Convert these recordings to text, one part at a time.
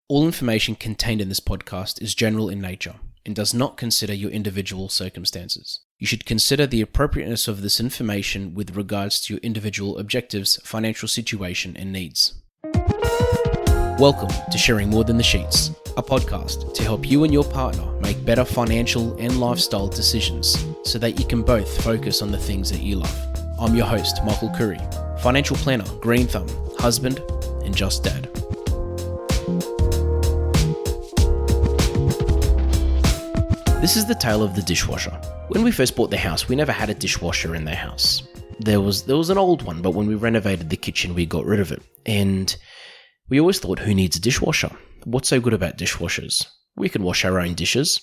All information contained in this podcast is general in nature and does not consider your individual circumstances. You should consider the appropriateness of this information with regards to your individual objectives, financial situation, and needs. Welcome to Sharing More Than the Sheets, a podcast to help you and your partner make better financial and lifestyle decisions so that you can both focus on the things that you love. I'm your host, Michael Khouri, financial planner, green thumb, husband, and just dad. This is the tale of the dishwasher. When we first bought the house, we never had a dishwasher in the house. There was an old one, but when we renovated the kitchen, we got rid of it. And we always thought, who needs a dishwasher? What's so good about dishwashers? We can wash our own dishes.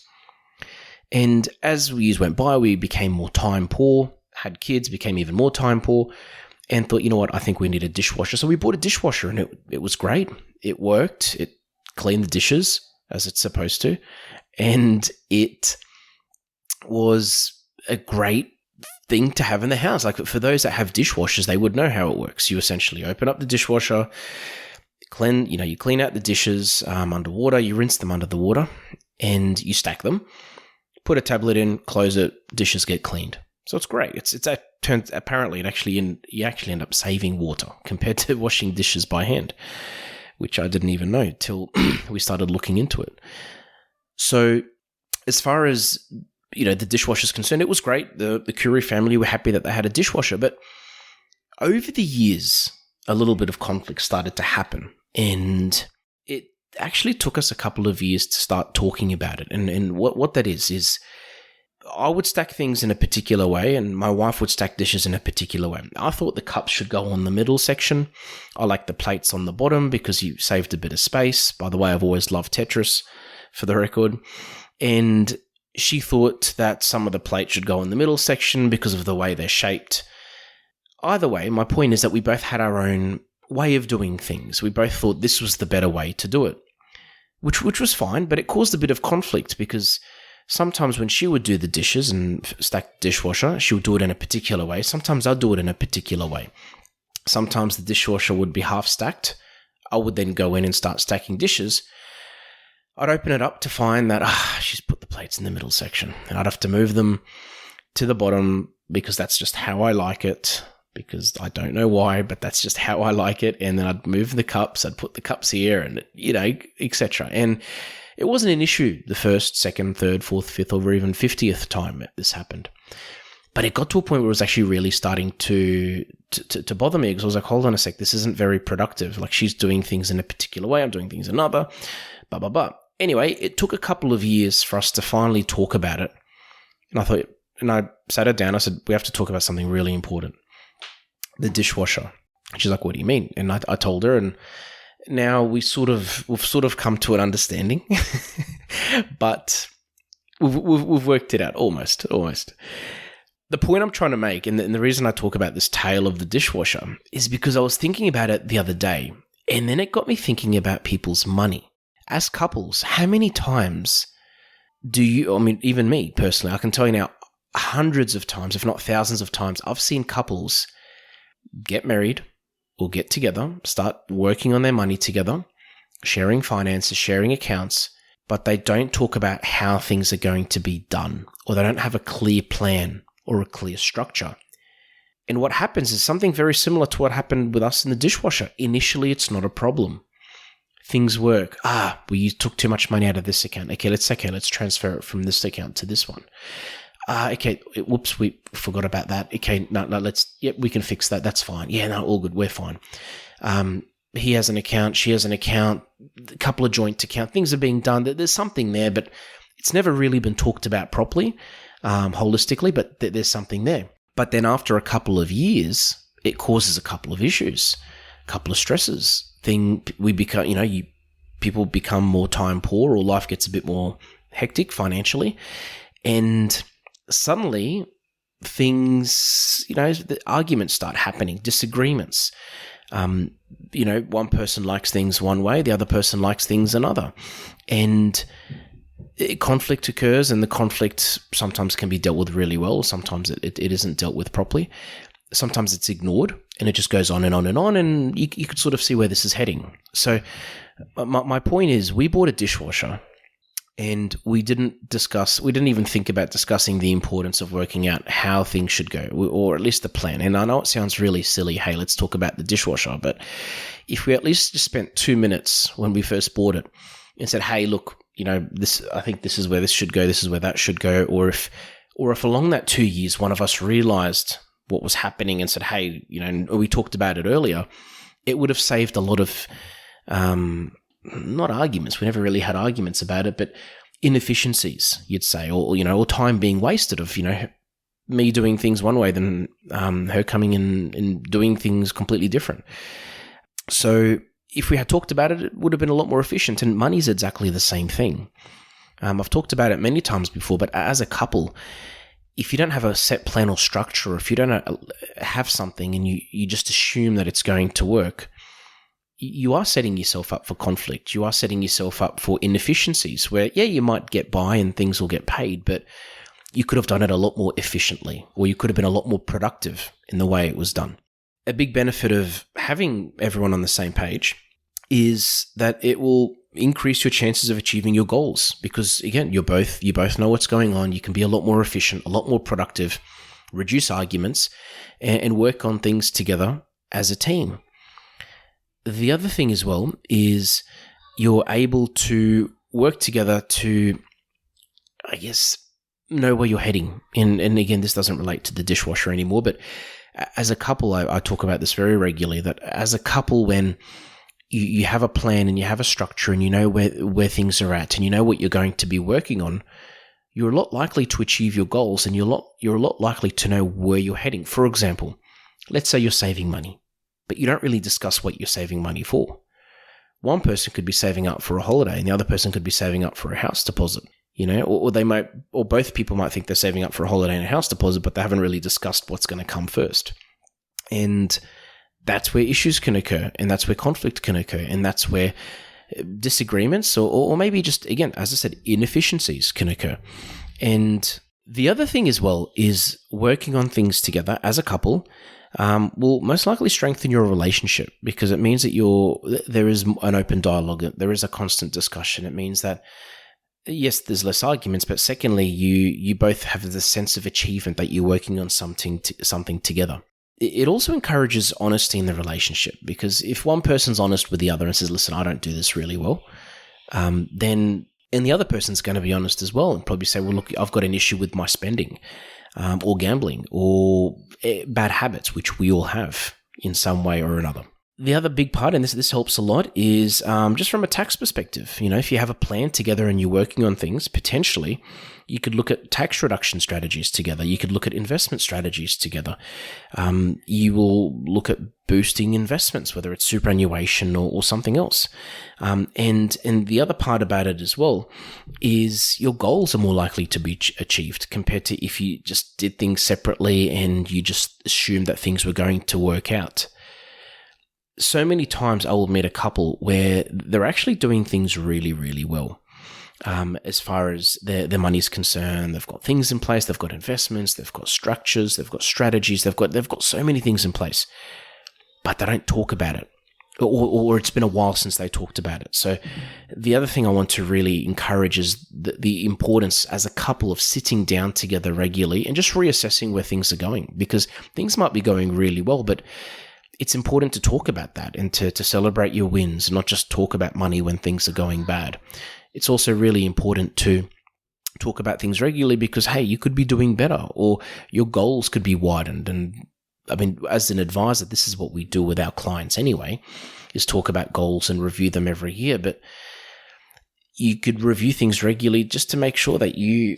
And as the years went by, we became more time poor, had kids, became even more time poor, and thought, you know what, I think we need a dishwasher. So we bought a dishwasher, and it was great. It worked. It cleaned the dishes as it's supposed to. And it was a great thing to have in the house. Like, for those that have dishwashers, they would know how it works. You essentially open up the dishwasher, you clean out the dishes under water, you rinse them under the water, and you stack them. Put a tablet in, close it, dishes get cleaned. So it's great. Apparently you actually end up saving water compared to washing dishes by hand, which I didn't even know till we started looking into it. So as far as, the dishwasher is concerned, it was great. The Khouri family were happy that they had a dishwasher. But over the years, a little bit of conflict started to happen. And it actually took us a couple of years to start talking about it. And what that is I would stack things in a particular way, and my wife would stack dishes in a particular way. I thought the cups should go on the middle section. I like the plates on the bottom because you saved a bit of space. By the way, I've always loved Tetris, for the record. And she thought that some of the plates should go in the middle section because of the way they're shaped. Either way, my point is that we both had our own way of doing things. We both thought this was the better way to do it, which was fine, but it caused a bit of conflict because sometimes when she would do the dishes and stack the dishwasher, she would do it in a particular way. Sometimes I'd do it in a particular way. Sometimes the dishwasher would be half stacked. I would then go in and start stacking dishes. I'd open it up to find that she's put the plates in the middle section, and I'd have to move them to the bottom because that's just how I like it, because I don't know why, but that's just how I like it. And then I'd move the cups, I'd put the cups here, and, etc. And it wasn't an issue the first, second, third, fourth, fifth, or even 50th time this happened. But it got to a point where it was actually really starting to bother me, because I was like, hold on a sec, this isn't very productive. Like, she's doing things in a particular way, I'm doing things another, blah, blah, blah. Anyway, it took a couple of years for us to finally talk about it. And I sat her down, I said, we have to talk about something really important. The dishwasher. She's like, what do you mean? And I told her, and now we've sort of come to an understanding, but we've worked it out almost. The point I'm trying to make, and the reason I talk about this tale of the dishwasher, is because I was thinking about it the other day, and then it got me thinking about people's money. As couples, how many times even me personally, I can tell you now, hundreds of times, if not thousands of times, I've seen couples get married or get together, start working on their money together, sharing finances, sharing accounts, but they don't talk about how things are going to be done, or they don't have a clear plan or a clear structure. And what happens is something very similar to what happened with us in the dishwasher. Initially, it's not a problem. Things work. We took too much money out of this account. Okay, let's transfer it from this account to this one. Whoops, we forgot about that. Okay, no, we can fix that. That's fine. Yeah, no, all good. We're fine. He has an account, she has an account, a couple of joint accounts. Things are being done. There's something there, but it's never really been talked about properly, holistically, but there's something there. But then after a couple of years, it causes a couple of issues, a couple of stresses. People become more time poor, or life gets a bit more hectic financially, and suddenly things, the arguments start happening, disagreements. One person likes things one way, the other person likes things another, and conflict occurs, and the conflict sometimes can be dealt with really well. Sometimes it isn't dealt with properly. Sometimes it's ignored, and it just goes on and on and on, and you could sort of see where this is heading. So My point is, we bought a dishwasher and we didn't even think about discussing the importance of working out how things should go, or at least the plan. And I know it sounds really silly, hey, let's talk about the dishwasher, but if we at least just spent 2 minutes when we first bought it and said, hey, look, I think this is where this should go, this is where that should go, or if along that 2 years, one of us realized what was happening and said, hey, we talked about it earlier, it would have saved a lot of, not arguments, we never really had arguments about it, but inefficiencies, you'd say, or time being wasted of, me doing things one way, then her coming in and doing things completely different. So if we had talked about it, it would have been a lot more efficient, and money's exactly the same thing. I've talked about it many times before, but as a couple, if you don't have a set plan or structure, or if you don't have something and you just assume that it's going to work, you are setting yourself up for conflict. You are setting yourself up for inefficiencies where, yeah, you might get by and things will get paid, but you could have done it a lot more efficiently, or you could have been a lot more productive in the way it was done. A big benefit of having everyone on the same page is that it will increase your chances of achieving your goals, because again, you both know what's going on. You can be a lot more efficient, a lot more productive, reduce arguments, and work on things together as a team. The other thing as well is you're able to work together to, I guess, know where you're heading. And again, this doesn't relate to the dishwasher anymore, but as a couple, I talk about this very regularly, that as a couple, when you have a plan and you have a structure and you know where things are at and you know what you're going to be working on, you're a lot likely to achieve your goals, and you're a lot likely to know where you're heading. For example, let's say you're saving money, but you don't really discuss what you're saving money for. One person could be saving up for a holiday and the other person could be saving up for a house deposit, or both people might think they're saving up for a holiday and a house deposit, but they haven't really discussed what's going to come first. And that's where issues can occur, and that's where conflict can occur, and that's where disagreements or maybe just, again, as I said, inefficiencies can occur. And the other thing as well is working on things together as a couple will most likely strengthen your relationship, because it means that there is an open dialogue, there is a constant discussion. It means that, yes, there's less arguments, but secondly, you both have the sense of achievement that you're working on something together. It also encourages honesty in the relationship, because if one person's honest with the other and says, listen, I don't do this really well, then the other person's going to be honest as well and probably say, well, look, I've got an issue with my spending, or gambling, or bad habits, which we all have in some way or another. The other big part, and this helps a lot, is just from a tax perspective. If you have a plan together and you're working on things, potentially you could look at tax reduction strategies together. You could look at investment strategies together. You will look at boosting investments, whether it's superannuation or something else. And the other part about it as well is your goals are more likely to be achieved compared to if you just did things separately and you just assumed that things were going to work out. So many times I will meet a couple where they're actually doing things really, really well. As far as their money is concerned, they've got things in place, they've got investments, they've got structures, they've got strategies, they've got so many things in place, but they don't talk about it, or it's been a while since they talked about it. So the other thing I want to really encourage is the importance as a couple of sitting down together regularly and just reassessing where things are going, because things might be going really well, but it's important to talk about that and to celebrate your wins, not just talk about money when things are going bad. It's also really important to talk about things regularly because, hey, you could be doing better or your goals could be widened. And I mean, as an advisor, this is what we do with our clients anyway, is talk about goals and review them every year. But you could review things regularly just to make sure that you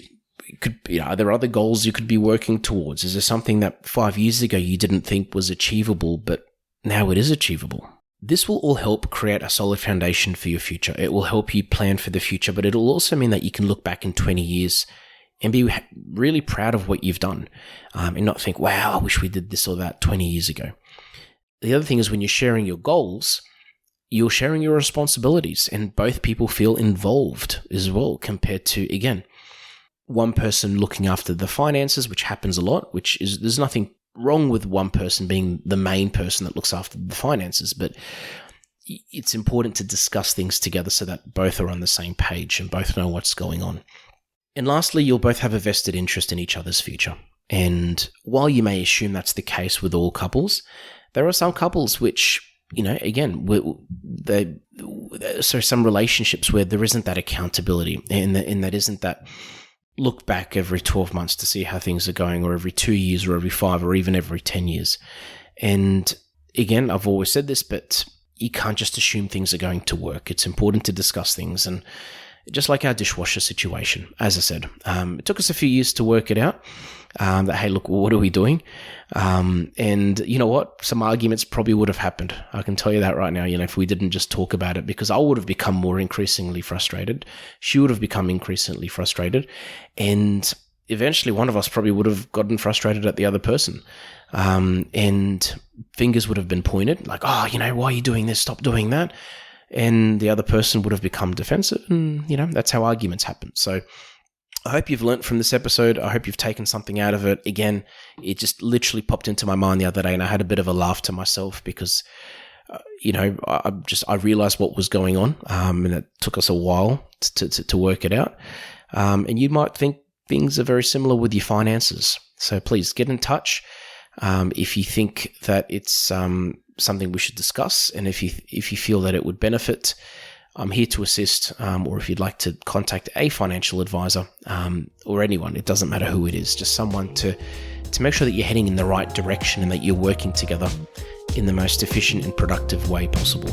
could, are there other goals you could be working towards? Is there something that 5 years ago you didn't think was achievable, but now it is achievable? This will all help create a solid foundation for your future. It will help you plan for the future, but it'll also mean that you can look back in 20 years and be really proud of what you've done, and not think, wow, I wish we did this or that 20 years ago. The other thing is when you're sharing your goals, you're sharing your responsibilities and both people feel involved as well, compared to, again, one person looking after the finances, which happens a lot, there's nothing wrong with one person being the main person that looks after the finances, but it's important to discuss things together so that both are on the same page and both know what's going on. And lastly, you'll both have a vested interest in each other's future. And while you may assume that's the case with all couples, there are some couples which, again, some relationships where there isn't that accountability and that isn't that look back every 12 months to see how things are going, or every 2 years, or every 5, or even every 10 years. And again, I've always said this, but you can't just assume things are going to work. It's important to discuss things. And just like our dishwasher situation, as I said, it took us a few years to work it out. That, hey, look, what are we doing? And you know what? Some arguments probably would have happened. I can tell you that right now, if we didn't just talk about it, because I would have become increasingly frustrated. She would have become increasingly frustrated. And eventually one of us probably would have gotten frustrated at the other person. And fingers would have been pointed like, oh, why are you doing this? Stop doing that. And the other person would have become defensive. And, that's how arguments happen. So I hope you've learnt from this episode. I hope you've taken something out of it. Again, it just literally popped into my mind the other day, and I had a bit of a laugh to myself because, I realized what was going on, and it took us a while to work it out. And you might think things are very similar with your finances. So please get in touch if you think that it's something we should discuss, and if you feel that it would benefit. I'm here to assist, or if you'd like to contact a financial advisor, or anyone, it doesn't matter who it is, just someone to make sure that you're heading in the right direction and that you're working together in the most efficient and productive way possible.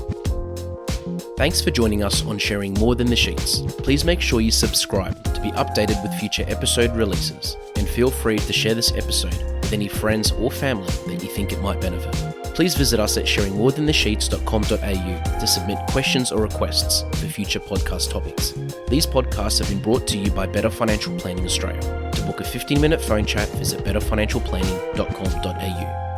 Thanks for joining us on Sharing More Than the Sheets. Please make sure you subscribe to be updated with future episode releases, and feel free to share this episode with any friends or family that you think it might benefit. Please visit us at sharingmorethanthesheets.com.au to submit questions or requests for future podcast topics. These podcasts have been brought to you by Better Financial Planning Australia. To book a 15-minute phone chat, visit betterfinancialplanning.com.au.